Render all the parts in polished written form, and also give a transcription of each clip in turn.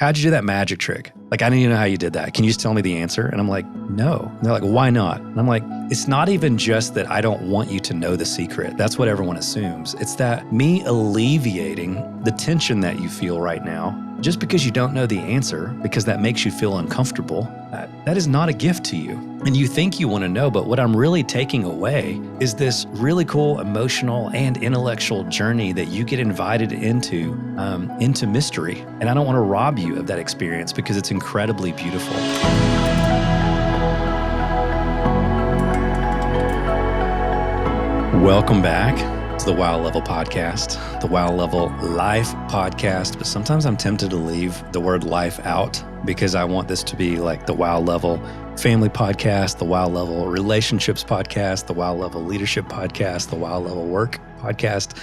how'd you do that magic trick? Like, I didn't even know how you did that. Can you just tell me the answer? And I'm like, no. And they're like, why not? And I'm like, it's not even just that I don't want you to know the secret. That's what everyone assumes. It's that me alleviating the tension that you feel right now, just because you don't know the answer, because that makes you feel uncomfortable, that is not a gift to you. And you think you want to know, but what I'm really taking away is this really cool emotional and intellectual journey that you get invited into mystery. And I don't want to rob you of that experience because it's incredibly beautiful. Welcome back to the Wow Level Podcast, the Wow Level Life Podcast. But sometimes I'm tempted to leave the word life out because I want this to be like the Wow Level Family Podcast, the Wow Level Relationships Podcast, the Wow Level Leadership Podcast, the Wow Level Work Podcast,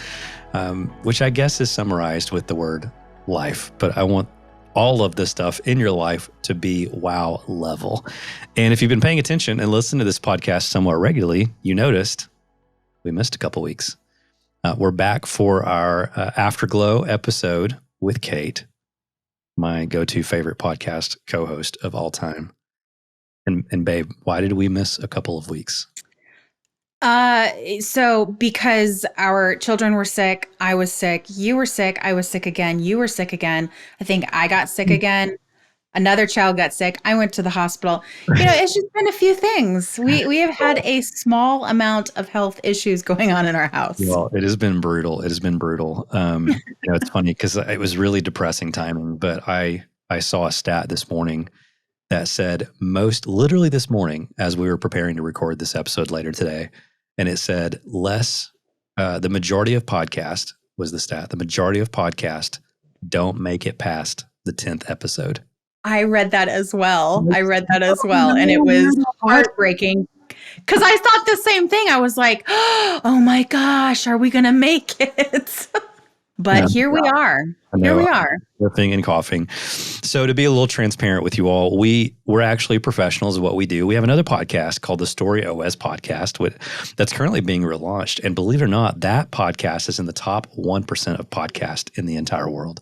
which I guess is summarized with the word life. But I want all of the stuff in your life to be wow level. And if you've been paying attention and listened to this podcast somewhat regularly, you noticed we missed a couple weeks. We're back for our Afterglow episode with Kate, my go-to favorite podcast co-host of all time. And babe, why did we miss a couple of weeks? So because our children were sick, I was sick, you were sick, I was sick again, you were sick again. I think I got sick again. Another child got sick. I went to the hospital. It's just been a few things. We have had a small amount of health issues going on in our house. Well, it has been brutal. It has been brutal. It's funny because it was really depressing timing, but I saw a stat this morning that said literally this morning as we were preparing to record this episode later today, and it said the majority of podcasts was the stat. The majority of podcasts don't make it past the 10th episode. I read that as well. And it was heartbreaking because I thought the same thing. I was like, oh my gosh, are we going to make it? But here we are. Coughing and coughing. So to be a little transparent with you all, we're actually professionals at what we do. We have another podcast called the Story OS Podcast that's currently being relaunched. And believe it or not, that podcast is in the top 1% of podcasts in the entire world.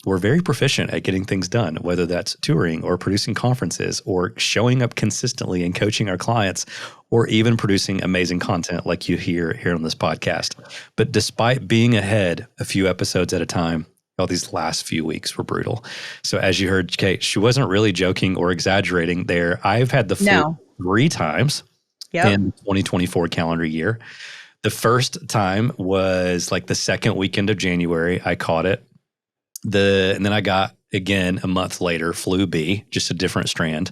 We're very proficient at getting things done, whether that's touring or producing conferences or showing up consistently and coaching our clients or even producing amazing content like you hear here on this podcast. But despite being ahead a few episodes at a time, all these last few weeks were brutal. So as you heard, Kate, she wasn't really joking or exaggerating there. I've had the flu 3 times in the 2024 calendar year. The first time was like the second weekend of January. I caught it. And then I got, again, a month later, flu B, just a different strand.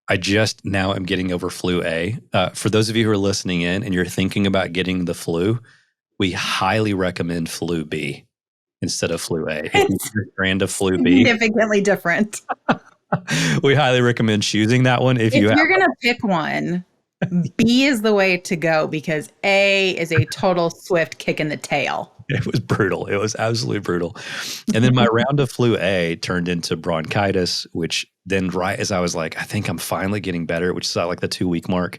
I just now am getting over flu A. For those of you who are listening in and you're thinking about getting the flu, we highly recommend flu B instead of flu A. It's a strand of flu B. Significantly different. We highly recommend choosing that one. If you're going to pick one, B is the way to go because A is a total swift kick in the tail. It was brutal. It was absolutely brutal. And then my round of flu A turned into bronchitis, which then right as I was like, I think I'm finally getting better, which is at like the 2-week mark,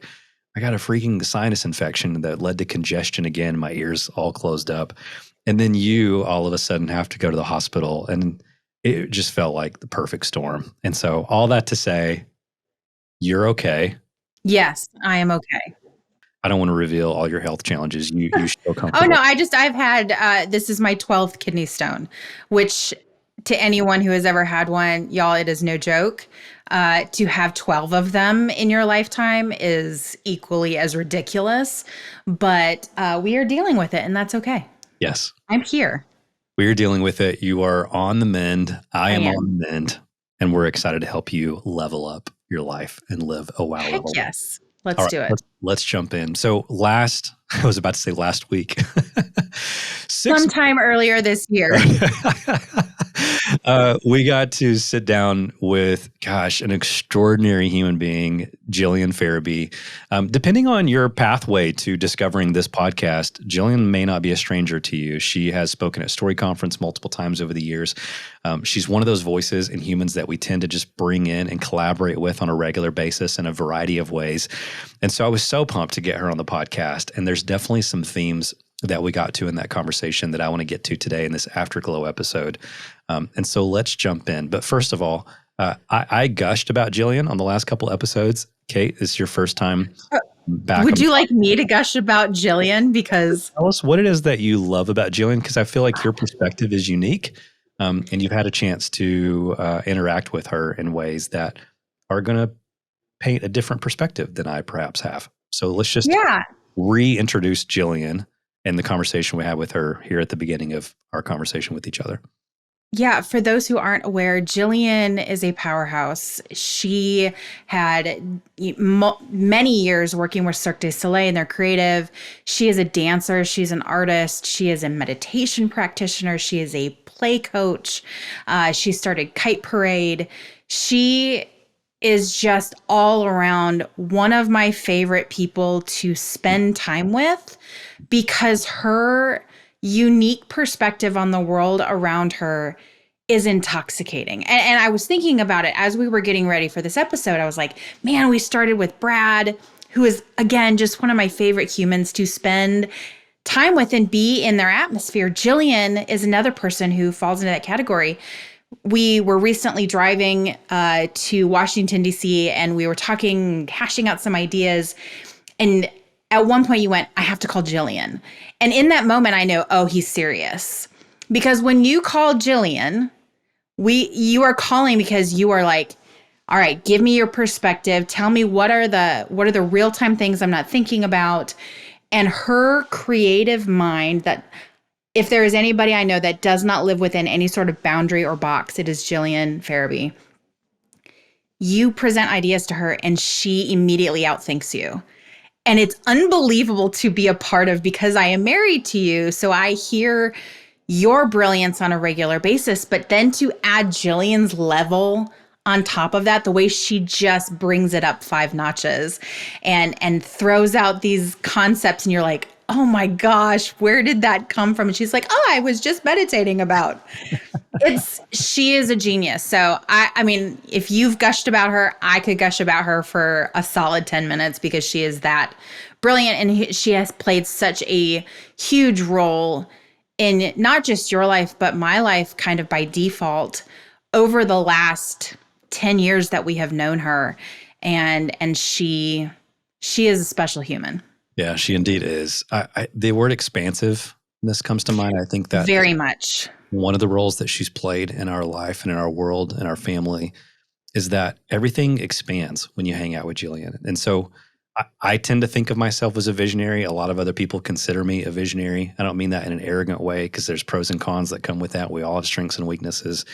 I got a freaking sinus infection that led to congestion again. My ears all closed up. And then you all of a sudden have to go to the hospital, and it just felt like the perfect storm. And so all that to say, you're okay. Yes, I am okay. I don't want to reveal all your health challenges. You should feel comfortable. Oh no, I've had, this is my 12th kidney stone, which to anyone who has ever had one, y'all, it is no joke. To have 12 of them in your lifetime is equally as ridiculous, but we are dealing with it and that's okay. Yes. I'm here. We are dealing with it. You are on the mend. I am on the mend, and we're excited to help you level up your life and live a wow level. Yes. Let's do it. Let's jump in. So I was about to say last week. Sometime earlier this year. We got to sit down with, an extraordinary human being, Jillian Farabee. Depending on your pathway to discovering this podcast, Jillian may not be a stranger to you. She has spoken at Story Conference multiple times over the years. She's one of those voices in humans that we tend to just bring in and collaborate with on a regular basis in a variety of ways. And so I was so pumped to get her on the podcast. And there's definitely some themes that we got to in that conversation that I want to get to today in this Afterglow episode. And so let's jump in. But first of all, I gushed about Jillian on the last couple episodes. Kate, this is your first time back. Would you like me to gush about Jillian? Because tell us what it is that you love about Jillian, because I feel like your perspective is unique, and you've had a chance to interact with her in ways that are going to paint a different perspective than I perhaps have. So let's just reintroduce Jillian and the conversation we had with her here at the beginning of our conversation with each other. Yeah, for those who aren't aware, Jillian is a powerhouse. She had many years working with Cirque du Soleil and their creative. She is a dancer. She's an artist. She is a meditation practitioner. She is a play coach. She started Kite Parade. She is just all around one of my favorite people to spend time with, because her unique perspective on the world around her is intoxicating. And I was thinking about it as we were getting ready for this episode. I was like, man, we started with Brad, who is, again, just one of my favorite humans to spend time with and be in their atmosphere. Jillian is another person who falls into that category. We were recently driving to Washington, D.C., and we were talking, hashing out some ideas. And at one point you went, I have to call Jillian. And in that moment, I know, oh, he's serious. Because when you call Jillian, you are calling because you are like, all right, give me your perspective. Tell me what are the real-time things I'm not thinking about. And her creative mind, that if there is anybody I know that does not live within any sort of boundary or box, it is Jillian Farabee. You present ideas to her and she immediately outthinks you. And it's unbelievable to be a part of, because I am married to you. So I hear your brilliance on a regular basis, but then to add Jillian's level on top of that, the way she just brings it up 5 notches and throws out these concepts, and you're like, oh my gosh, where did that come from? And she's like, oh, I was just meditating about. She is a genius. So I mean, if you've gushed about her, I could gush about her for a solid 10 minutes, because she is that brilliant. And she has played such a huge role in not just your life, but my life kind of by default over the last 10 years that we have known her. And she is a special human. Yeah, she indeed is. The word expansiveness comes to mind. I think that very much one of the roles that she's played in our life and in our world and our family is that everything expands when you hang out with Jillian. And so I tend to think of myself as a visionary. A lot of other people consider me a visionary. I don't mean that in an arrogant way, because there's pros and cons that come with that. We all have strengths and weaknesses.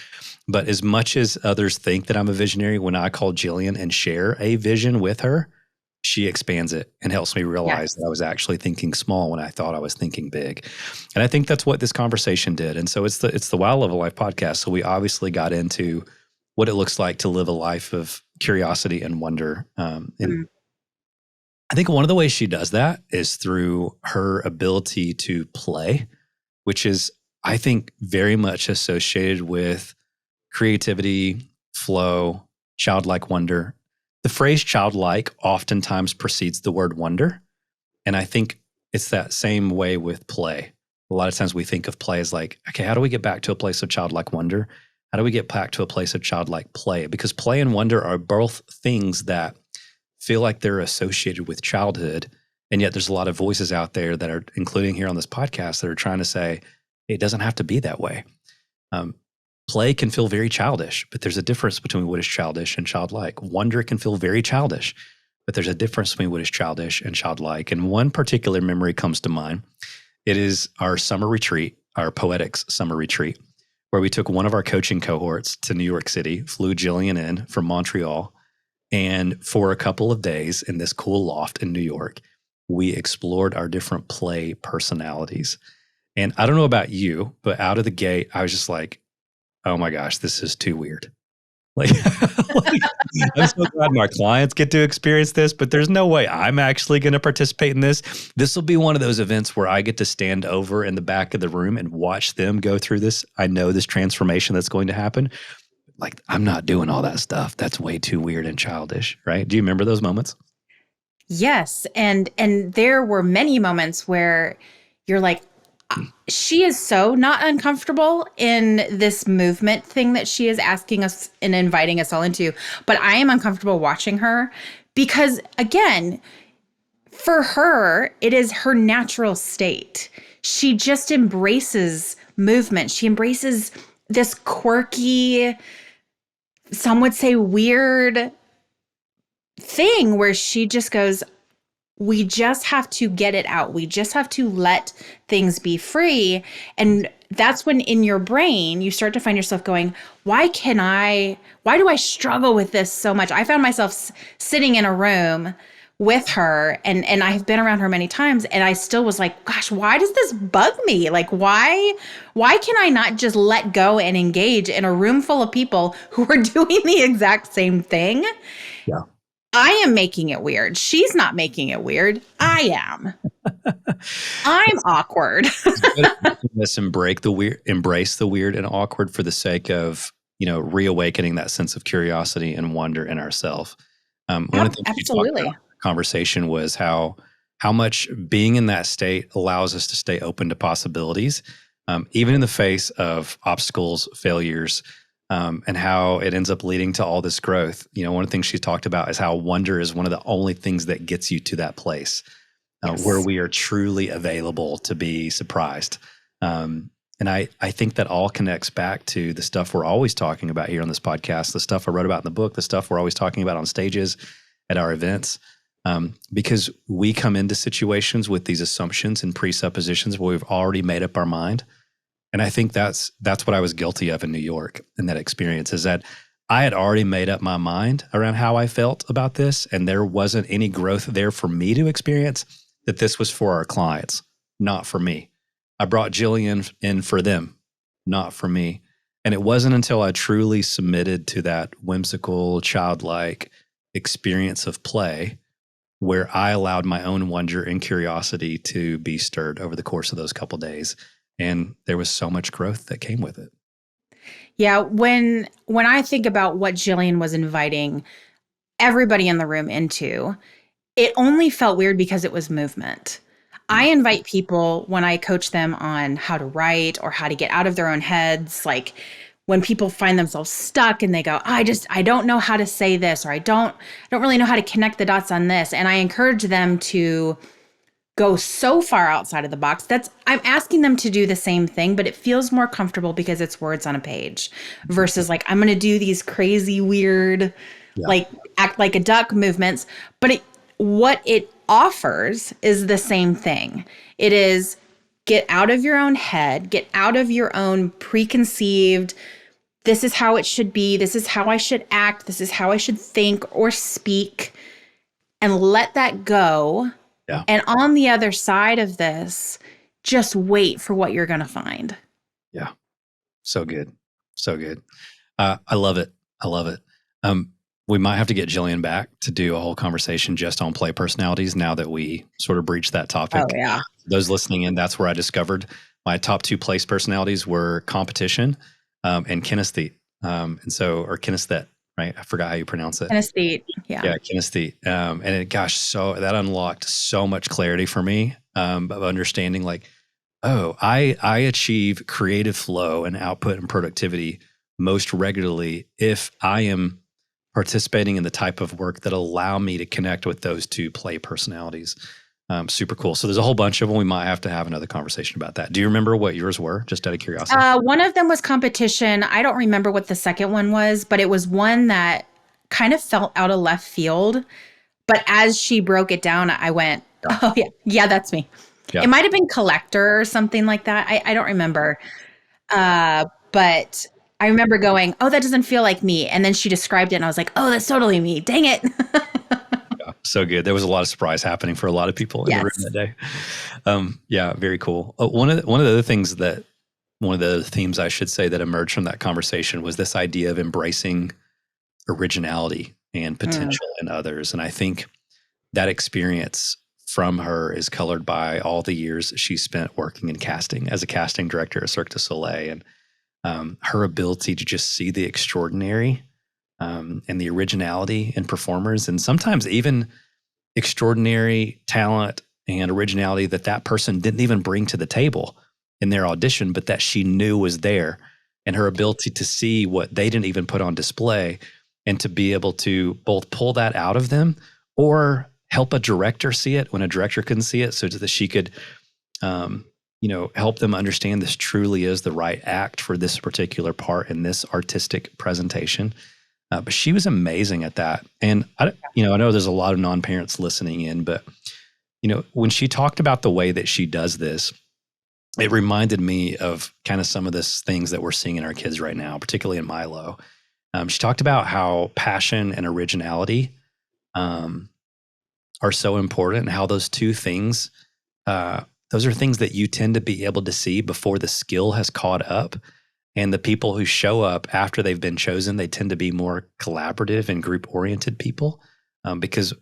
But as much as others think that I'm a visionary, when I call Jillian and share a vision with her, she expands it and helps me realize that I was actually thinking small when I thought I was thinking big. And I think that's what this conversation did. And so it's the Wild Love of Life podcast. So we obviously got into what it looks like to live a life of curiosity and wonder. And I think one of the ways she does that is through her ability to play, which is, I think, very much associated with creativity, flow, childlike wonder. The phrase childlike oftentimes precedes the word wonder. And I think it's that same way with play. A lot of times we think of play as like, okay, how do we get back to a place of childlike wonder? How do we get back to a place of childlike play? Because play and wonder are both things that feel like they're associated with childhood. And yet there's a lot of voices out there that are, including here on this podcast, that are trying to say, it doesn't have to be that way. Play can feel very childish, but there's a difference between what is childish and childlike. Wonder can feel very childish, but there's a difference between what is childish and childlike. And one particular memory comes to mind. It is our summer retreat, our Poetics summer retreat, where we took one of our coaching cohorts to New York City, flew Jillian in from Montreal, and for a couple of days in this cool loft in New York, we explored our different play personalities. And I don't know about you, but out of the gate, I was just like, oh my gosh, this is too weird. Like, I'm so glad my clients get to experience this, but there's no way I'm actually going to participate in this. This will be one of those events where I get to stand over in the back of the room and watch them go through this. I know this transformation that's going to happen. Like, I'm not doing all that stuff. That's way too weird and childish, right? Do you remember those moments? Yes. And there were many moments where you're like, she is so not uncomfortable in this movement thing that she is asking us and inviting us all into. But I am uncomfortable watching her because, again, for her, it is her natural state. She just embraces movement. She embraces this quirky, some would say weird thing where she just goes, we just have to get it out. We just have to let things be free. And that's when in your brain, you start to find yourself going, why do I struggle with this so much? I found myself sitting in a room with her and I've been around her many times and I still was like, gosh, why does this bug me? Like, why can I not just let go and engage in a room full of people who are doing the exact same thing? Yeah. I am making it weird. She's not making it weird. I am. I'm awkward. Let's embrace the weird and awkward for the sake of, reawakening that sense of curiosity and wonder in ourselves. One of the things you talked about in the conversation was how much being in that state allows us to stay open to possibilities, even in the face of obstacles, failures, and how it ends up leading to all this growth. One of the things she talked about is how wonder is one of the only things that gets you to that place where we are truly available to be surprised. And I think that all connects back to the stuff we're always talking about here on this podcast, the stuff I wrote about in the book, the stuff we're always talking about on stages at our events, because we come into situations with these assumptions and presuppositions where we've already made up our mind. And I think that's what I was guilty of in New York in that experience, is that I had already made up my mind around how I felt about this, and there wasn't any growth there for me to experience, that this was for our clients, not for me. I brought Jillian in for them, not for me. And it wasn't until I truly submitted to that whimsical, childlike experience of play where I allowed my own wonder and curiosity to be stirred over the course of those couple days. And there was so much growth that came with it. Yeah, when I think about what Jillian was inviting everybody in the room into, it only felt weird because it was movement. I invite people when I coach them on how to write or how to get out of their own heads. Like when people find themselves stuck and they go, I don't know how to say this, or I don't really know how to connect the dots on this. And I encourage them to go so far outside of the box. I'm asking them to do the same thing, but it feels more comfortable because it's words on a page versus like, I'm going to do these crazy, weird, like act like a duck movements. But what it offers is the same thing. It is get out of your own head, get out of your own preconceived, this is how it should be, this is how I should act, this is how I should think or speak, and let that go. Yeah. And on the other side of this, just wait for what you're going to find. Yeah. So good. So good. I love it. I love it. We might have to get Jillian back to do a whole conversation just on play personalities now that we sort of breached that topic. Oh, yeah. Those listening in, that's where I discovered my top two place personalities were competition and kinesthete. Or kinesthete. Right. I forgot how you pronounce it. Kinesthete. Yeah. Yeah. Kinesthete. So that unlocked so much clarity for me of understanding like, I achieve creative flow and output and productivity most regularly if I am participating in the type of work that allow me to connect with those two play personalities. Super cool. So there's a whole bunch of them. We might have to have another conversation about that. Do you remember what yours were, just out of curiosity? One of them was competition. I don't remember what the second one was, but it was one that kind of felt out of left field. But as she broke it down, I went, oh, yeah, that's me. Yeah. It might have been collector or something like that. I don't remember. But I remember going, oh, that doesn't feel like me. And then she described it and I was like, oh, that's totally me. Dang it. So good. There was a lot of surprise happening for a lot of people in the room that day. Very cool. One of the other things one of the themes I should say that emerged from that conversation was this idea of embracing originality and potential in others. And I think that experience from her is colored by all the years she spent working in casting as a casting director at Cirque du Soleil, and her ability to just see the extraordinary and the originality in performers, and sometimes even extraordinary talent and originality that that person didn't even bring to the table in their audition, but that she knew was there, and her ability to see what they didn't even put on display and to be able to both pull that out of them or help a director see it when a director couldn't see it, so that she could help them understand this truly is the right act for this particular part in this artistic presentation. But she was amazing at that. And I know there's a lot of non-parents listening in, but when she talked about the way that she does this, it reminded me of kind of some of this things that we're seeing in our kids right now, particularly in Milo. She talked about how passion and originality are so important, and how those two things, those are things that you tend to be able to see before the skill has caught up. And the people who show up after they've been chosen, they tend to be more collaborative and group-oriented people, because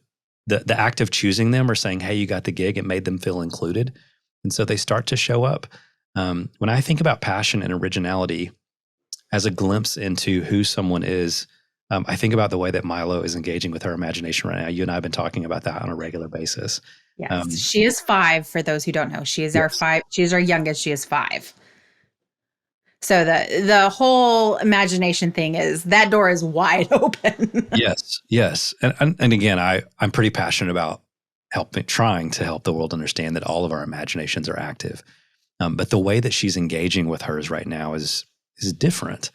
the act of choosing them or saying, hey, you got the gig, it made them feel included. And so they start to show up. When I think about passion and originality as a glimpse into who someone is, I think about the way that Milo is engaging with her imagination right now. You and I have been talking about that on a regular basis. Yes, she is 5. For those who don't know, she is our 5. She's our youngest. She is 5. So the whole imagination thing is that door is wide open. Yes. And again, I'm pretty passionate about trying to help the world understand that all of our imaginations are active. But the way that she's engaging with hers right now is different.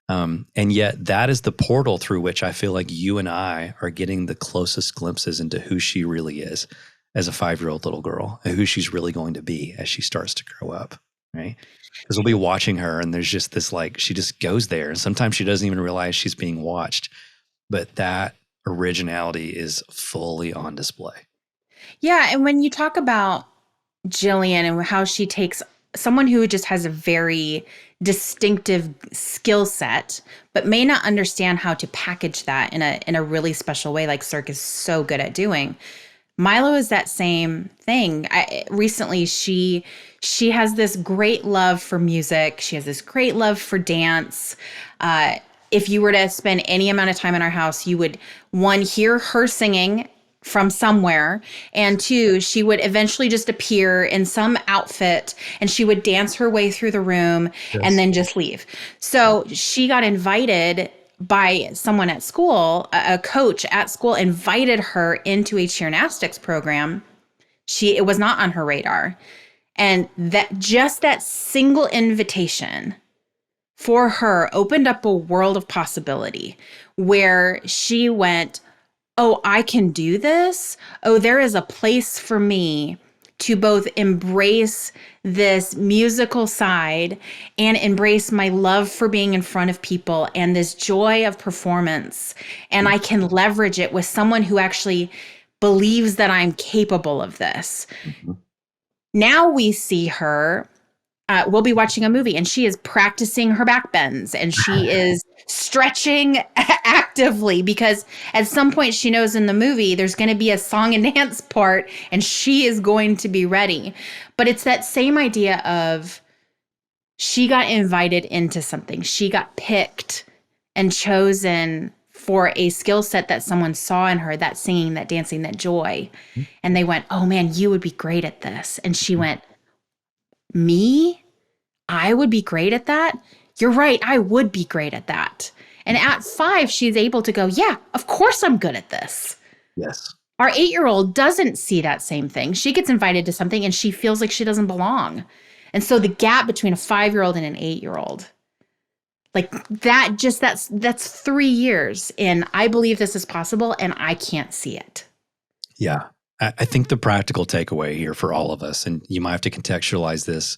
And yet that is the portal through which I feel like you and I are getting the closest glimpses into who she really is as a 5-year-old little girl, and who she's really going to be as she starts to grow up, right? Because we'll be watching her, and there's just this, she just goes there, and sometimes she doesn't even realize she's being watched, but that originality is fully on display. Yeah, and when you talk about Jillian and how she takes someone who just has a very distinctive skill set, but may not understand how to package that in a really special way, like Cirque is so good at doing. Milo is that same thing. Recently, she has this great love for music. She has this great love for dance. If you were to spend any amount of time in our house, you would, 1, hear her singing from somewhere, and 2, she would eventually just appear in some outfit and she would dance her way through the room and then just leave. So she got invited by someone at school, a coach at school invited her into a cheernastics program. It was not on her radar. And that single invitation for her opened up a world of possibility where she went, oh, I can do this. Oh, there is a place for me to both embrace this musical side and embrace my love for being in front of people and this joy of performance. And I can leverage it with someone who actually believes that I'm capable of this. Mm-hmm. Now we see her, we'll be watching a movie and she is practicing her back bends and she is stretching actively, because at some point she knows in the movie there's going to be a song and dance part and she is going to be ready. But it's that same idea of she got invited into something. She got picked and chosen for a skill set that someone saw in her, that singing, that dancing, that joy. Mm-hmm. And they went, oh man, you would be great at this. And she went, me? I would be great at that? You're right, I would be great at that. And at 5, she's able to go, yeah, of course I'm good at this. Yes. Our 8-year-old doesn't see that same thing. She gets invited to something and she feels like she doesn't belong. And so the gap between a 5-year-old and an 8-year-old, like that's 3 years. And I believe this is possible and I can't see it. Yeah. I think the practical takeaway here for all of us, and you might have to contextualize this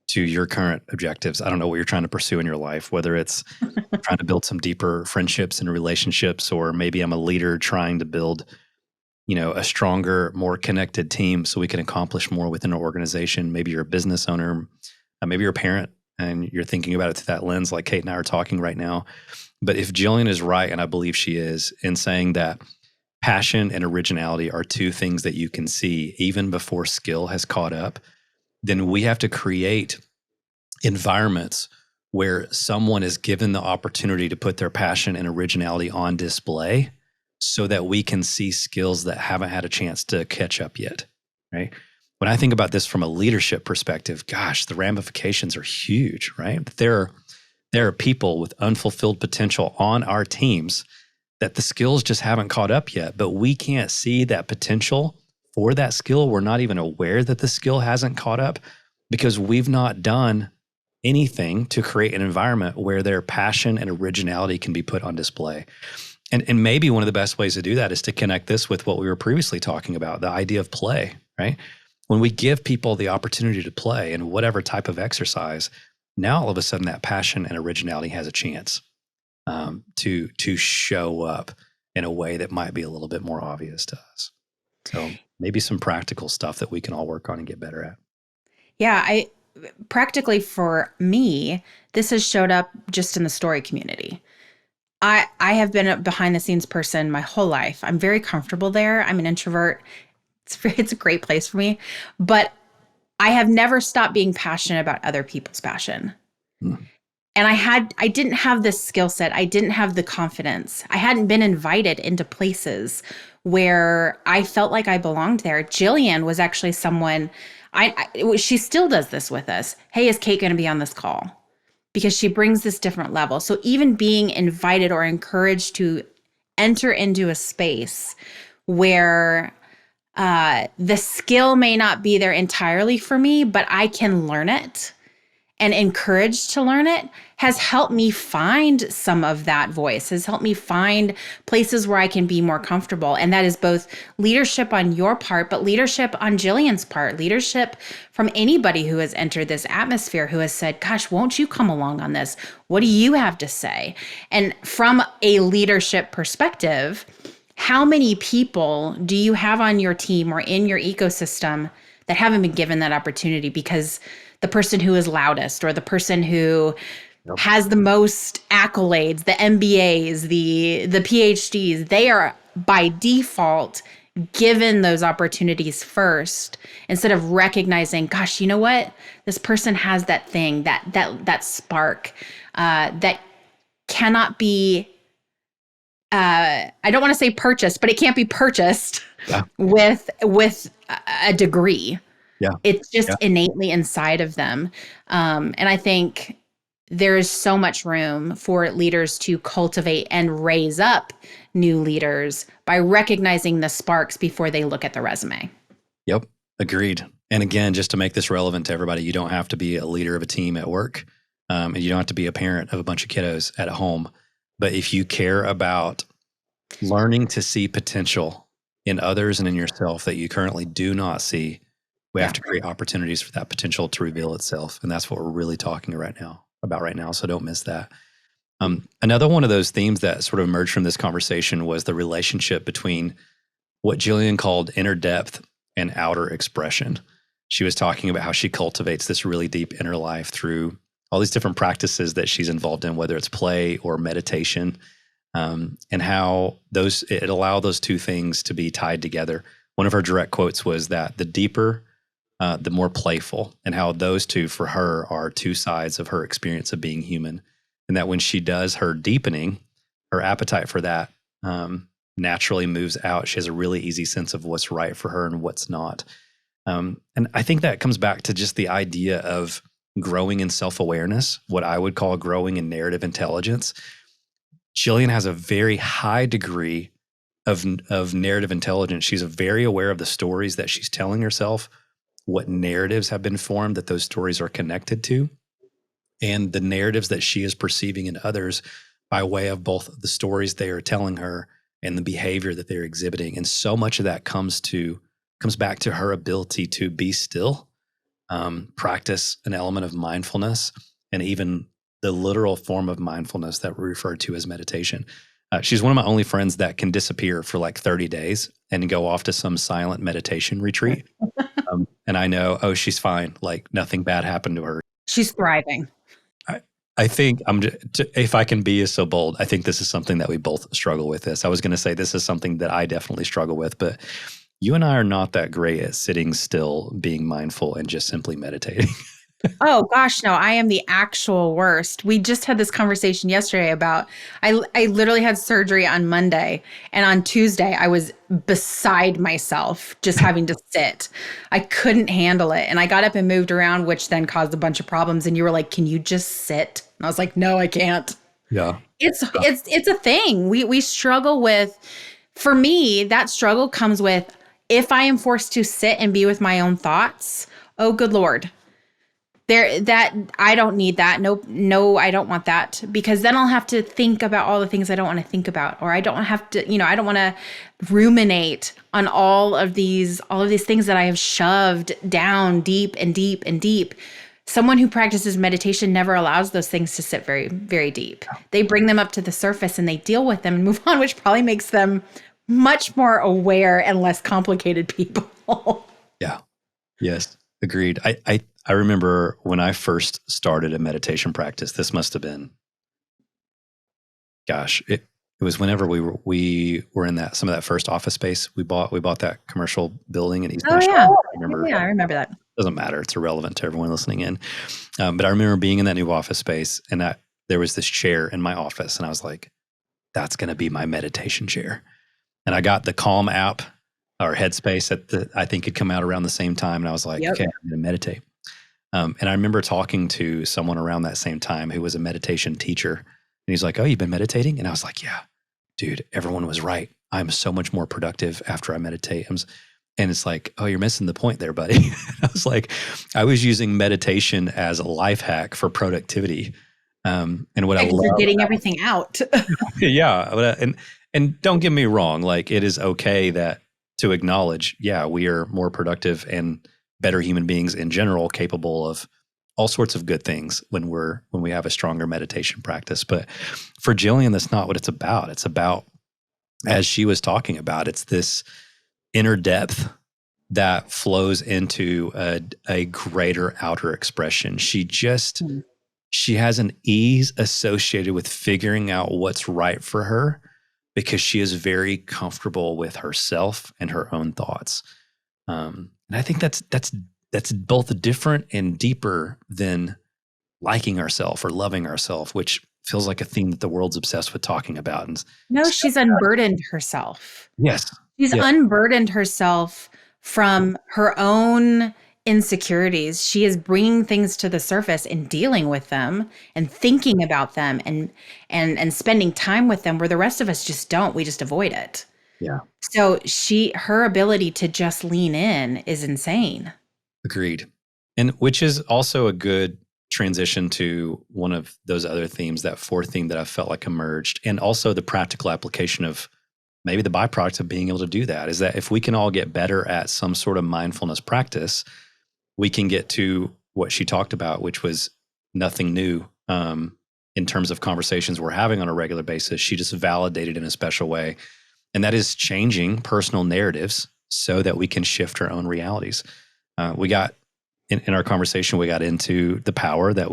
to your current objectives. I don't know what you're trying to pursue in your life, whether it's trying to build some deeper friendships and relationships, or maybe I'm a leader trying to build, a stronger, more connected team so we can accomplish more within an organization. Maybe you're a business owner, maybe you're a parent and you're thinking about it through that lens, like Kate and I are talking right now. But if Jillian is right, and I believe she is, in saying that passion and originality are two things that you can see even before skill has caught up, then we have to create environments where someone is given the opportunity to put their passion and originality on display so that we can see skills that haven't had a chance to catch up yet, right? when I think about this from a leadership perspective, gosh, the ramifications are huge, right? There are people with unfulfilled potential on our teams that the skills just haven't caught up yet, but we can't see that potential for that skill. We're not even aware that the skill hasn't caught up because we've not done anything to create an environment where their passion and originality can be put on display. And maybe one of the best ways to do that is to connect this with what we were previously talking about, the idea of play, right? When we give people the opportunity to play in whatever type of exercise, now all of a sudden that passion and originality has a chance to show up in a way that might be a little bit more obvious to us. So maybe some practical stuff that we can all work on and get better at. Yeah, practically for me, this has showed up just in the story community. I have been a behind the scenes person my whole life. I'm very comfortable there. I'm an introvert. It's a great place for me, but I have never stopped being passionate about other people's passion. Mm. And I didn't have this skill set. I didn't have the confidence. I hadn't been invited into places where I felt like I belonged there. Jillian was actually someone, she still does this with us. Hey, is Kate going to be on this call? Because she brings this different level. So even being invited or encouraged to enter into a space where the skill may not be there entirely for me, but I can learn it and encouraged to learn it has helped me find some of that voice, has helped me find places where I can be more comfortable. And that is both leadership on your part, but leadership on Jillian's part, leadership from anybody who has entered this atmosphere, who has said, gosh, won't you come along on this? What do you have to say? And from a leadership perspective, how many people do you have on your team or in your ecosystem that haven't been given that opportunity because the person who is loudest or the person who has the most accolades, the MBAs, the PhDs, they are by default given those opportunities first instead of recognizing, gosh, you know what? This person has that thing, that spark that cannot be I don't want to say purchased, but it can't be purchased with a degree. Yeah. It's just innately inside of them. And I think there is so much room for leaders to cultivate and raise up new leaders by recognizing the sparks before they look at the resume. Yep. Agreed. And again, just to make this relevant to everybody, you don't have to be a leader of a team at work. And you don't have to be a parent of a bunch of kiddos at home. But if you care about learning to see potential in others and in yourself that you currently do not see, we have to create opportunities for that potential to reveal itself. And that's what we're really talking about right now. So don't miss that. Another one of those themes that sort of emerged from this conversation was the relationship between what Jillian called inner depth and outer expression. She was talking about how she cultivates this really deep inner life through all these different practices that she's involved in, whether it's play or meditation, and how it allow those two things to be tied together. One of her direct quotes was that the deeper, the more playful, and how those two for her are two sides of her experience of being human. And that when she does her deepening, her appetite for that naturally moves out. She has a really easy sense of what's right for her and what's not. And I think that comes back to just the idea of growing in self-awareness, what I would call growing in narrative intelligence. Jillian has a very high degree of narrative intelligence. She's very aware of the stories that she's telling herself, what narratives have been formed that those stories are connected to, and the narratives that she is perceiving in others by way of both the stories they are telling her and the behavior that they're exhibiting. And so much of that comes back to her ability to be still, practice an element of mindfulness, and even the literal form of mindfulness that we refer to as meditation. She's one of my only friends that can disappear for like 30 days and go off to some silent meditation retreat. And I know, she's fine. Like nothing bad happened to her. She's thriving. I think if I can be so bold, I think this is something that we both struggle with this. I was going to say this is something that I definitely struggle with, but you and I are not that great at sitting still, being mindful, and just simply meditating. Oh gosh, no, I am the actual worst. We just had this conversation yesterday about I literally had surgery on Monday, and on Tuesday I was beside myself just having to sit. I couldn't handle it, and I got up and moved around, which then caused a bunch of problems, and you were like, "Can you just sit?" And I was like, "No, I can't." Yeah. It's a thing. We struggle with, for me, that struggle comes with if I am forced to sit and be with my own thoughts. Oh, good Lord, there, that I don't need that. Nope, no, I don't want that, because then I'll have to think about all the things I don't want to think about, or I don't have to, I don't want to ruminate on all of these things that I have shoved down deep and deep and deep. Someone who practices meditation never allows those things to sit very, very deep. They bring them up to the surface and they deal with them and move on, which probably makes them much more aware and less complicated people. Yeah. Yes. Agreed. I remember when I first started a meditation practice, this must have been, gosh, it was whenever we were in that some of that first office space we bought that commercial building in East Oh Nashville. yeah. I remember, Yeah, I remember that. doesn't matter. It's irrelevant to everyone listening in. But I remember being in that new office space, and there was this chair in my office, and I was like, that's going to be my meditation chair. And I got the Calm app or Headspace I think had come out around the same time. And I was like, Yep. okay, I'm going to meditate. And I remember talking to someone around that same time who was a meditation teacher. And he's like, oh, you've been meditating? And I was like, yeah, dude, everyone was right. I'm so much more productive after I meditate. And it's like, oh, you're missing the point there, buddy. I was like, I was using meditation as a life hack for productivity. And what I Because you're love, getting everything out. yeah, and don't get me wrong, like it is okay that to acknowledge, yeah, we are more productive and better human beings in general, capable of all sorts of good things when we have a stronger meditation practice. But for Jillian, that's not what it's about. It's about, as she was talking about, it's this inner depth that flows into a greater outer expression. She has an ease associated with figuring out what's right for her because she is very comfortable with herself and her own thoughts. And I think that's both different and deeper than liking ourselves or loving ourselves, which feels like a theme that the world's obsessed with talking about. And No, she's unburdened herself. yes, She's yeah, unburdened herself from her own insecurities. She is bringing things to the surface and dealing with them and thinking about them and spending time with them, where the rest of us just don't. We just avoid it. yeah, So her ability to just lean in is insane. agreed. And which is also a good transition to one of those other themes, that fourth theme that I felt like emerged, and also the practical application of maybe the byproduct of being able to do that is that if we can all get better at some sort of mindfulness practice, we can get to what she talked about, which was nothing new in terms of conversations we're having on a regular basis. She just validated in a special way. And that is changing personal narratives so that we can shift our own realities. We got in our conversation, we got into the power that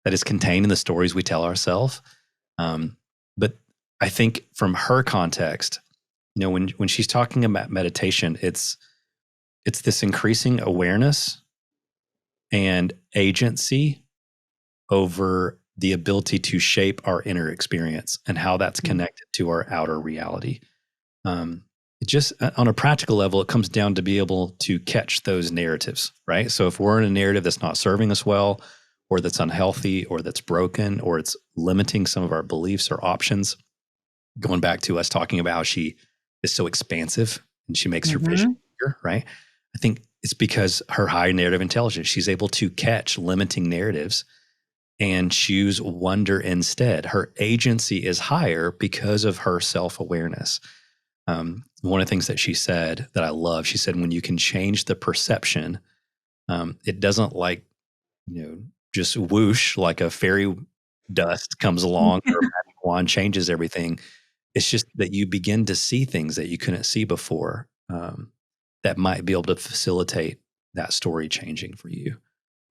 is contained in the stories we tell ourselves. But I think from her context, when she's talking about meditation, it's this increasing awareness and agency over the ability to shape our inner experience and how that's connected to our outer reality. It just, on a practical level, it comes down to be able to catch those narratives, right? So if we're in a narrative that's not serving us well, or that's unhealthy, or that's broken, or it's limiting some of our beliefs or options, going back to us talking about how she is so expansive and she makes her vision bigger, right? I think it's because her high narrative intelligence, she's able to catch limiting narratives and choose wonder instead. Her agency is higher because of her self-awareness. One of the things that she said that I love, she said, when you can change the perception, it doesn't just whoosh like a fairy dust comes along or a magic wand changes everything. It's just that you begin to see things that you couldn't see before that might be able to facilitate that story changing for you.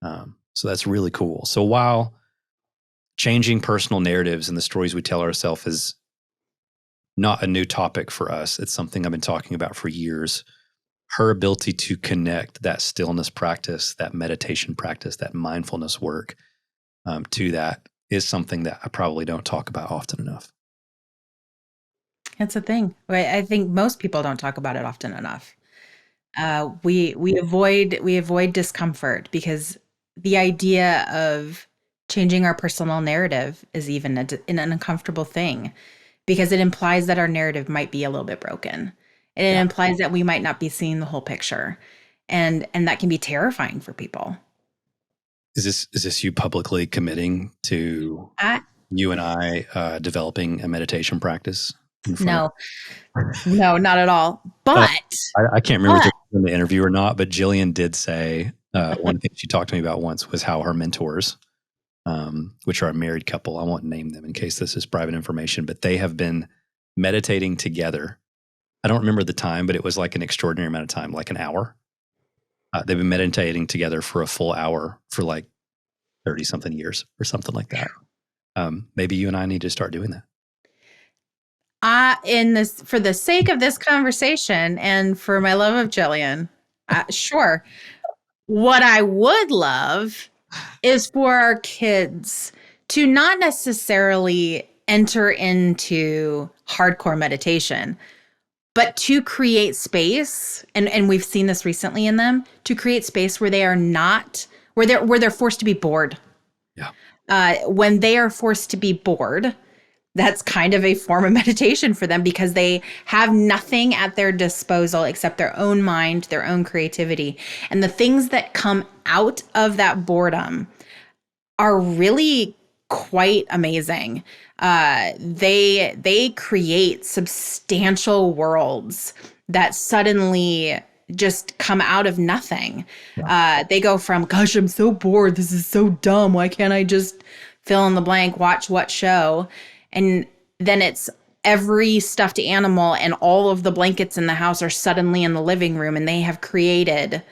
So that's really cool. So while changing personal narratives and the stories we tell ourselves is not a new topic for us, it's something I've been talking about for years. her ability to connect that stillness practice, that meditation practice, that mindfulness work to that is something that I probably don't talk about often enough. That's the thing. I think most people don't talk about it often enough. We avoid discomfort because the idea of changing our personal narrative is even an uncomfortable thing because it implies that our narrative might be a little bit broken. And it Yeah. implies that we might not be seeing the whole picture. And that can be terrifying for people. Is this you publicly committing to I you and I developing a meditation practice in front of? No, no, not at all. Uh, But I can't remember if but it was in the interview or not, but Jillian did say one thing she talked to me about once was how her mentors, which are a married couple, I won't name them in case this is private information, but they have been meditating together. I don't remember the time, but it was like an extraordinary amount of time, like an hour. They've been meditating together for a full hour for like 30 something years or something like that. Maybe you and I need to start doing that. in this, for the sake of this conversation and for my love of Jillian, sure. What I would love is for our kids to not necessarily enter into hardcore meditation, but to create space, and we've seen this recently in them, to create space where they are not, where they're forced to be bored. Yeah. When they are forced to be bored, that's kind of a form of meditation for them because they have nothing at their disposal except their own mind, their own creativity. And the things that come out of that boredom are really quite amazing. They create substantial worlds that suddenly just come out of nothing. They go from, gosh, I'm so bored. This is so dumb. Why can't I just fill in the blank, watch what show? And then it's every stuffed animal and all of the blankets in the house are suddenly in the living room and they have created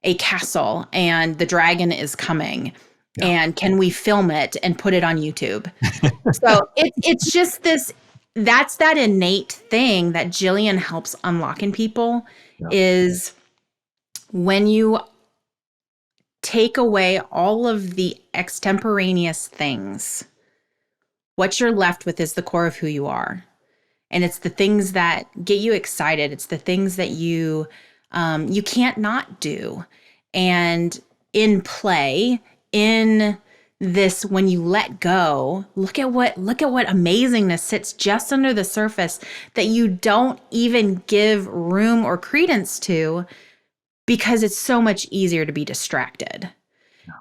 a castle and the dragon is coming. Yeah. And can we film it and put it on YouTube? So it's just this, that's that innate thing that Jillian helps unlock in people is when you take away all of the extemporaneous things, what you're left with is the core of who you are. And it's the things that get you excited. It's the things that you can't not do. And in play, in this, when you let go, look at what amazingness sits just under the surface that you don't even give room or credence to because it's so much easier to be distracted.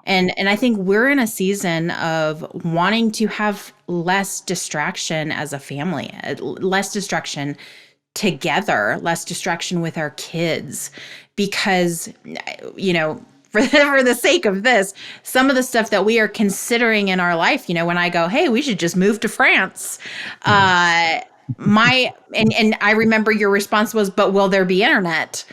And I think we're in a season of wanting to have less distraction as a family, less distraction together, less distraction with our kids, because, for the sake of this, some of the stuff that we are considering in our life, when I go, hey, we should just move to France. And I remember your response was, but will there be internet?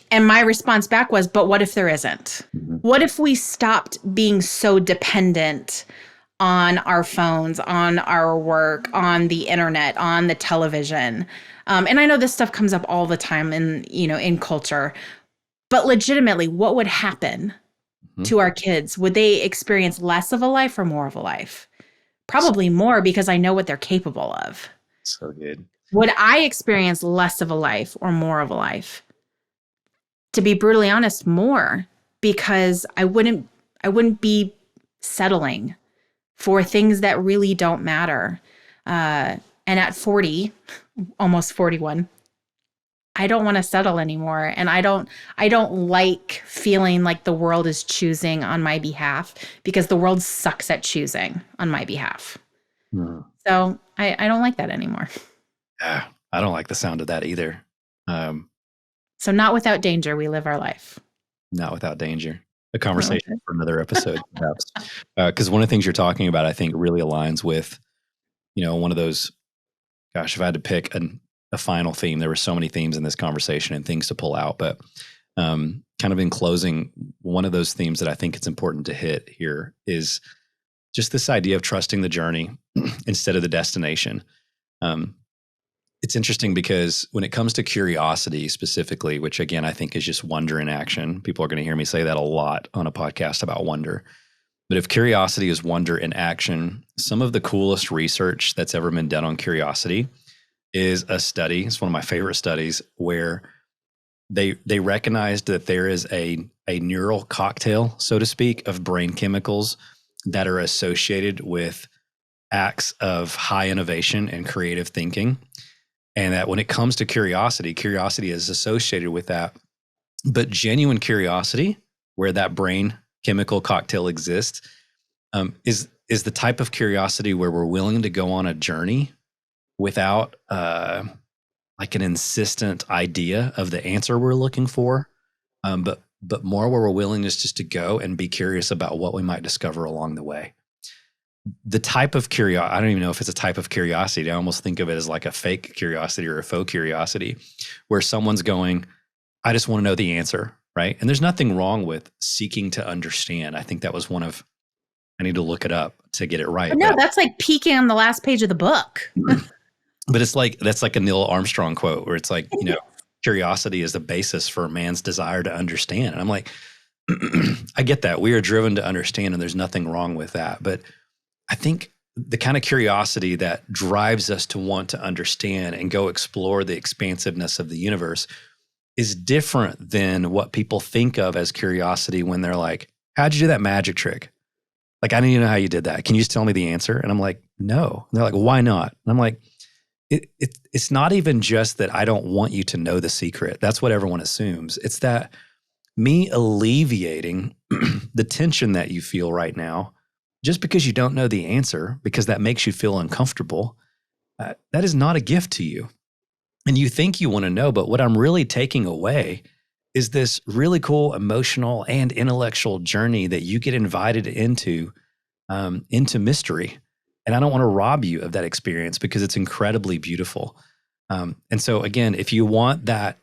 And my response back was, but what if there isn't? What if we stopped being so dependent on our phones, on our work, on the internet, on the television? And I know this stuff comes up all the time in culture, but legitimately, what would happen to our kids? Would they experience less of a life or more of a life? Probably more, because I know what they're capable of. So good. Would I experience less of a life or more of a life? To be brutally honest, more, because I wouldn't be settling for things that really don't matter. And at 40, almost 41, I don't want to settle anymore. And I don't like feeling like the world is choosing on my behalf, because the world sucks at choosing on my behalf. So I don't like that anymore. Yeah, I don't like the sound of that either. So not without danger, we live our life. Not without danger. A conversation for another episode, perhaps. Because one of the things you're talking about, I think, really aligns with, one of those, gosh, if I had to pick a final theme, there were so many themes in this conversation and things to pull out. But kind of in closing, one of those themes that I think it's important to hit here is just this idea of trusting the journey instead of the destination. It's interesting because when it comes to curiosity specifically, which again, I think is just wonder in action, people are going to hear me say that a lot on a podcast about wonder. But if curiosity is wonder in action, some of the coolest research that's ever been done on curiosity is a study. It's one of my favorite studies where they recognized that there is a neural cocktail, so to speak, of brain chemicals that are associated with acts of high innovation and creative thinking. And that when it comes to curiosity, curiosity is associated with that. But genuine curiosity, where that brain chemical cocktail exists, is the type of curiosity where we're willing to go on a journey without like an insistent idea of the answer we're looking for, but more where we're willing just to go and be curious about what we might discover along the way. The type of curiosity, I don't even know if it's a type of curiosity. I almost think of it as like a fake curiosity or a faux curiosity, where someone's going, I just want to know the answer, right? And there's nothing wrong with seeking to understand. I think that was one of, I need to look it up to get it right. But no, that's like peeking on the last page of the book. But it's like, that's like a Neil Armstrong quote where it's like, curiosity is the basis for man's desire to understand. And I'm like, I get that. We are driven to understand, and there's nothing wrong with that. But I think the kind of curiosity that drives us to want to understand and go explore the expansiveness of the universe is different than what people think of as curiosity when they're like, how'd you do that magic trick? Like, I don't even know how you did that. Can you just tell me the answer? And I'm like, no. And they're like, why not? And I'm like, it's not even just that I don't want you to know the secret. That's what everyone assumes. It's that me alleviating the tension that you feel right now, just because you don't know the answer, because that makes you feel uncomfortable, that is not a gift to you. And you think you want to know, but what I'm really taking away is this really cool emotional and intellectual journey that you get invited into mystery. And I don't want to rob you of that experience because it's incredibly beautiful. And so again, if you want that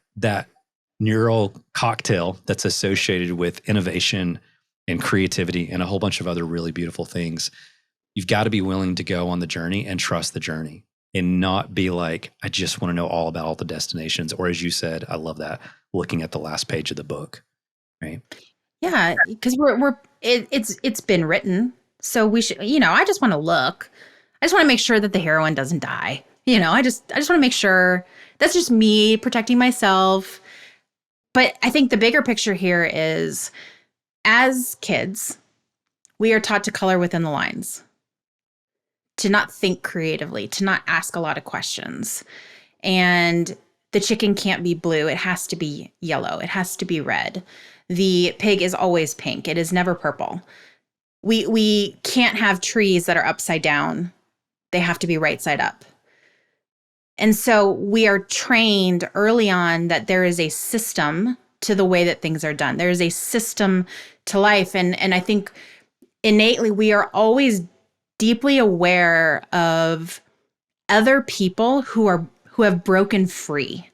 neural cocktail that's associated with innovation and creativity and a whole bunch of other really beautiful things, you've got to be willing to go on the journey and trust the journey and not be like, I just want to know all about all the destinations. Or as you said, I love that, looking at the last page of the book, right? Yeah, because it's been written. So we should, I just want to look. I just want to make sure that the heroine doesn't die. I just want to make sure. That's just me protecting myself. But I think the bigger picture here is, as kids, we are taught to color within the lines, to not think creatively, to not ask a lot of questions. And the chicken can't be blue. It has to be yellow. It has to be red. The pig is always pink. It is never purple. We can't have trees that are upside down. They have to be right side up. And so we are trained early on that there is a system to the way that things are done. There is a system to life. And I think innately we are always deeply aware of other people who have broken free.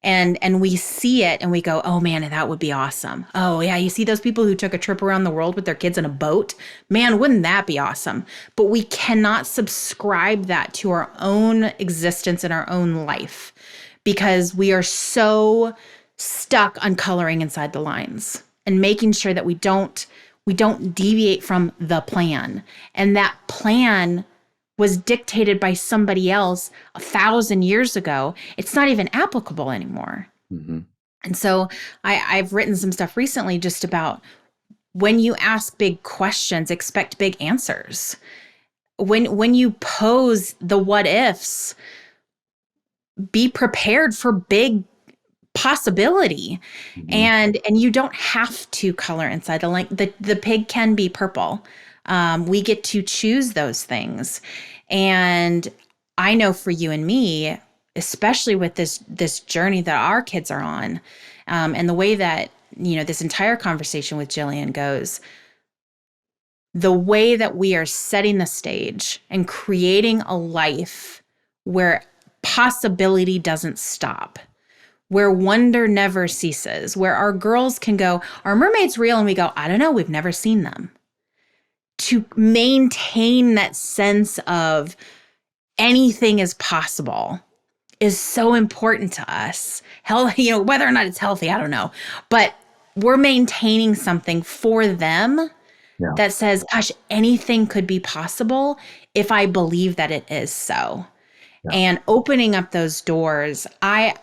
And we see it and we go, oh man, that would be awesome. Oh yeah, you see those people who took a trip around the world with their kids in a boat? Man, wouldn't that be awesome? But we cannot subscribe that to our own existence and our own life because we are so stuck on coloring inside the lines and making sure that we don't deviate from the plan. And that plan was dictated by somebody else 1,000 years ago. It's not even applicable anymore. Mm-hmm. And so I've written some stuff recently just about when you ask big questions, expect big answers. When you pose the what ifs, be prepared for big possibility. Mm-hmm. And you don't have to color inside the line. The pig can be purple. We get to choose those things. And I know for you and me, especially with this journey that our kids are on, and the way that, this entire conversation with Jillian goes, the way that we are setting the stage and creating a life where possibility doesn't stop, where wonder never ceases, where our girls can go, are mermaids real? And we go, I don't know, we've never seen them. To maintain that sense of anything is possible is so important to us. Health, whether or not it's healthy, I don't know. But we're maintaining something for them Yeah. that says, gosh, anything could be possible if I believe that it is so. Yeah. And opening up those doors, I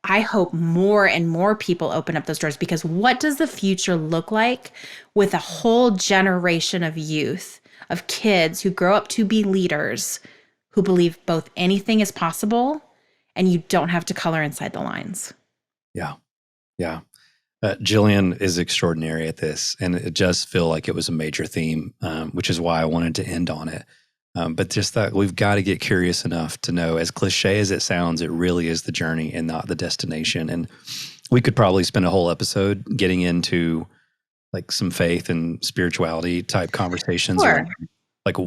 hope more and more people open up those doors, because what does the future look like with a whole generation of youth, of kids who grow up to be leaders, who believe both anything is possible and you don't have to color inside the lines? Yeah. Yeah. Jillian is extraordinary at this, and it does feel like it was a major theme, which is why I wanted to end on it. But just that we've got to get curious enough to know, as cliche as it sounds, it really is the journey and not the destination. And we could probably spend a whole episode getting into like some faith and spirituality type conversations. Sure. Around, like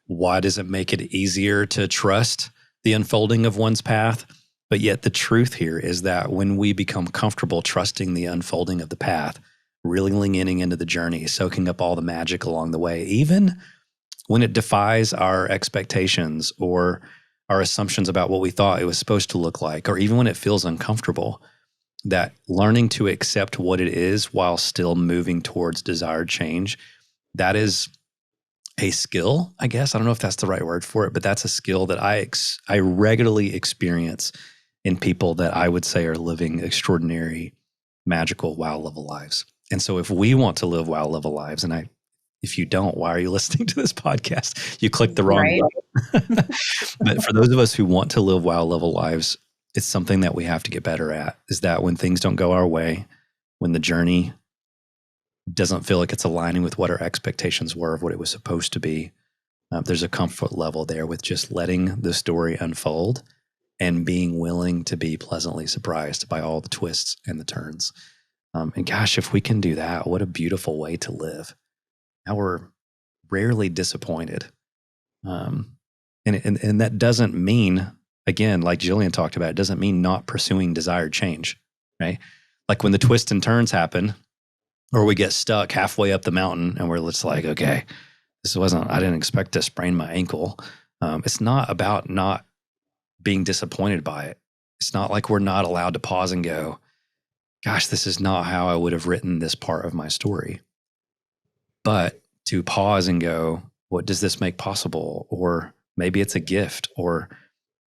why does it make it easier to trust the unfolding of one's path? But yet the truth here is that when we become comfortable trusting the unfolding of the path, really leaning into the journey, soaking up all the magic along the way, even when it defies our expectations or our assumptions about what we thought it was supposed to look like, or even when it feels uncomfortable, that learning to accept what it is while still moving towards desired change, that is a skill, I guess. I don't know if that's the right word for it, but that's a skill that I regularly experience in people that I would say are living extraordinary, magical, wow level lives. And so if we want to live wow level lives, and if you don't, why are you listening to this podcast? You clicked the wrong button. But for those of us who want to live wow level lives, it's something that we have to get better at, is that when things don't go our way, when the journey doesn't feel like it's aligning with what our expectations were of what it was supposed to be, there's a comfort level there with just letting the story unfold and being willing to be pleasantly surprised by all the twists and the turns. And gosh, if we can do that, what a beautiful way to live. Now we're rarely disappointed. And that doesn't mean, again, like Jillian talked about, it doesn't mean not pursuing desired change, right? Like when the twists and turns happen, or we get stuck halfway up the mountain and we're just like, okay, I didn't expect to sprain my ankle. It's not about not being disappointed by it. It's not like we're not allowed to pause and go, gosh, this is not how I would have written this part of my story. But to pause and go, what does this make possible? Or maybe it's a gift, or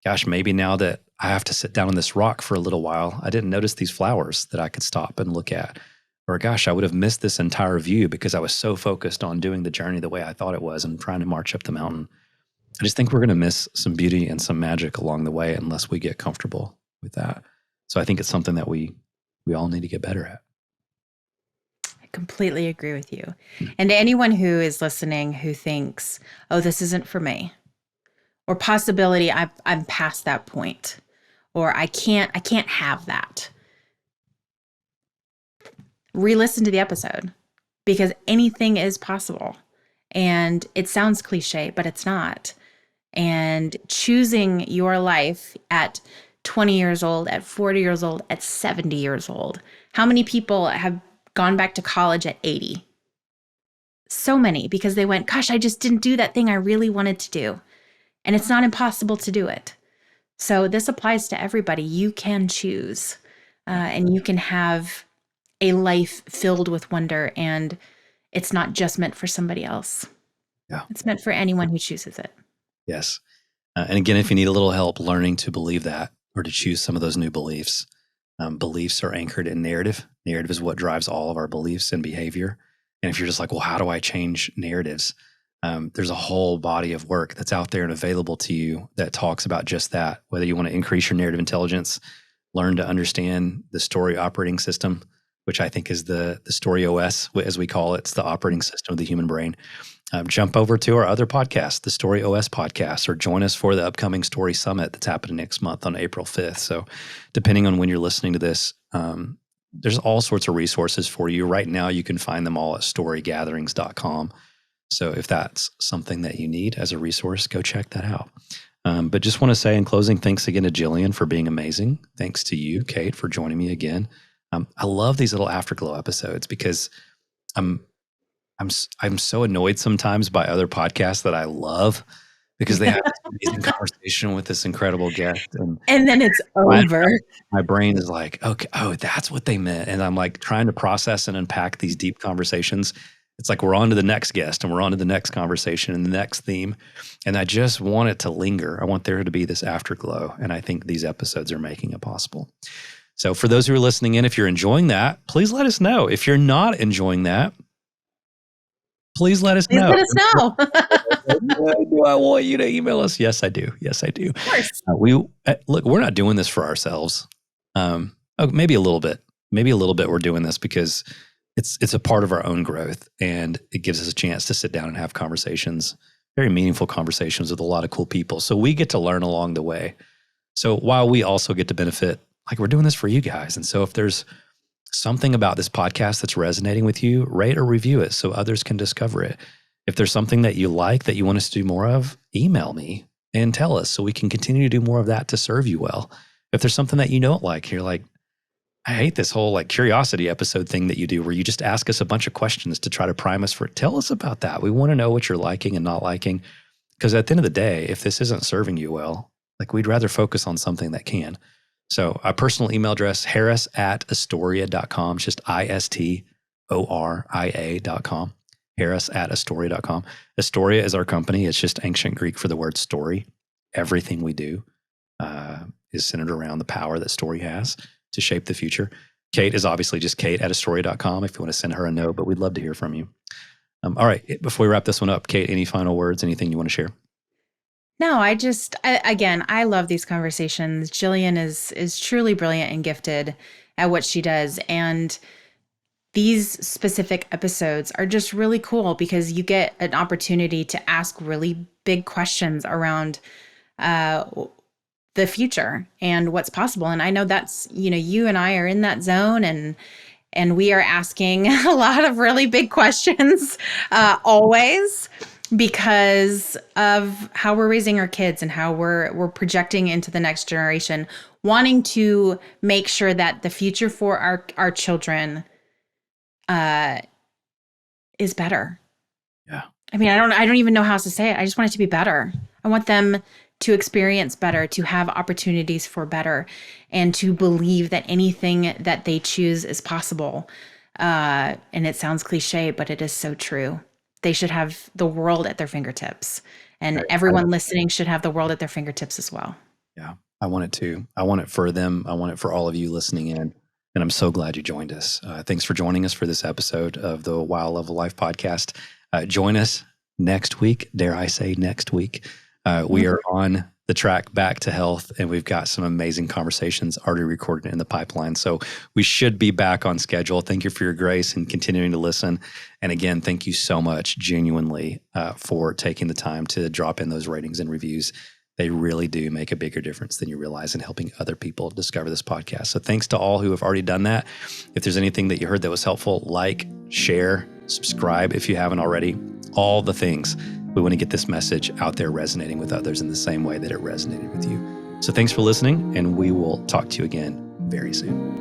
gosh, maybe now that I have to sit down on this rock for a little while, I didn't notice these flowers that I could stop and look at. Or gosh, I would have missed this entire view because I was so focused on doing the journey the way I thought it was and trying to march up the mountain. I just think we're going to miss some beauty and some magic along the way unless we get comfortable with that. So I think it's something that we all need to get better at. I completely agree with you. And to anyone who is listening who thinks, oh, this isn't for me, or possibility, I'm past that point, or I can't have that. Re-listen to the episode, because anything is possible. And it sounds cliche, but it's not. And choosing your life at 20 years old, at 40 years old, at 70 years old. How many people have gone back to college at 80? So many, because they went, gosh, I just didn't do that thing I really wanted to do. And it's not impossible to do it. So this applies to everybody. You can choose, and you can have a life filled with wonder, and it's not just meant for somebody else. Yeah. It's meant for anyone who chooses it. Yes. And again, if you need a little help learning to believe that, or to choose some of those new beliefs, beliefs are anchored in narrative. Narrative is what drives all of our beliefs and behavior. And if you're just like, well, how do I change narratives? There's a whole body of work that's out there and available to you that talks about just that. Whether you want to increase your narrative intelligence, learn to understand the story operating system, which I think is the story OS, as we call it. It's the operating system of the human brain. Jump over to our other podcast, the Story OS podcast, or join us for the upcoming Story Summit that's happening next month on April 5th. So depending on when you're listening to this, there's all sorts of resources for you. Right now, you can find them all at storygatherings.com. So if that's something that you need as a resource, go check that out. But just want to say in closing, thanks again to Jillian for being amazing. Thanks to you, Kate, for joining me again. I love these little Afterglow episodes because I'm so annoyed sometimes by other podcasts that I love because they had this amazing conversation with this incredible guest. And then it's my, over. my brain is like, okay, oh, that's what they meant. And I'm like trying to process and unpack these deep conversations. It's like we're on to the next guest and we're on to the next conversation and the next theme. And I just want it to linger. I want there to be this afterglow. And I think these episodes are making it possible. So for those who are listening in, if you're enjoying that, please let us know. If you're not enjoying that, please let us know. Let us know. Do I want you to email us? Yes, I do. Yes, I do. Of course. Look, we're not doing this for ourselves. Maybe a little bit. Maybe a little bit we're doing this because it's a part of our own growth, and it gives us a chance to sit down and have conversations, very meaningful conversations with a lot of cool people. So we get to learn along the way. So while we also get to benefit, like we're doing this for you guys. And so if there's something about this podcast that's resonating with you, rate or review it so others can discover it. If there's something that you like that you want us to do more of, email me and tell us so we can continue to do more of that to serve you well. If there's something that you don't like, you're like, I hate this whole like curiosity episode thing that you do where you just ask us a bunch of questions to try to prime us for it. Tell us about that. We want to know what you're liking and not liking. Because at the end of the day, if this isn't serving you well, like we'd rather focus on something that can. So our personal email address, harris@astoria.com, just ISTORIA.com, harris@astoria.com. Astoria is our company. It's just ancient Greek for the word story. Everything we do is centered around the power that story has to shape the future. Kate is obviously just kate@astoria.com if you want to send her a note, but we'd love to hear from you. All right, before we wrap this one up, Kate, any final words, anything you want to share? No, again, I love these conversations. Jillian is truly brilliant and gifted at what she does. And these specific episodes are just really cool because you get an opportunity to ask really big questions around the future and what's possible. And I know that's, you and I are in that zone, and we are asking a lot of really big questions always, because of how we're raising our kids and how we're projecting into the next generation, wanting to make sure that the future for our children is better. Yeah. I mean, I don't even know how else to say it. I just want it to be better. I want them to experience better, to have opportunities for better, and to believe that anything that they choose is possible. And it sounds cliche, but it is so true. They should have the world at their fingertips, and everyone listening should have the world at their fingertips as well. Yeah, I want it too. I want it for them. I want it for all of you listening in. And I'm so glad you joined us. Thanks for joining us for this episode of the Wow Level Life podcast. Join us next week. Dare I say next week? We are on the track back to health, and we've got some amazing conversations already recorded in the pipeline. So we should be back on schedule. Thank you for your grace and continuing to listen. And again, thank you so much genuinely for taking the time to drop in those ratings and reviews. They really do make a bigger difference than you realize in helping other people discover this podcast. So thanks to all who have already done that. If there's anything that you heard that was helpful, like, share, subscribe if you haven't already, all the things. We want to get this message out there resonating with others in the same way that it resonated with you. So thanks for listening, and we will talk to you again very soon.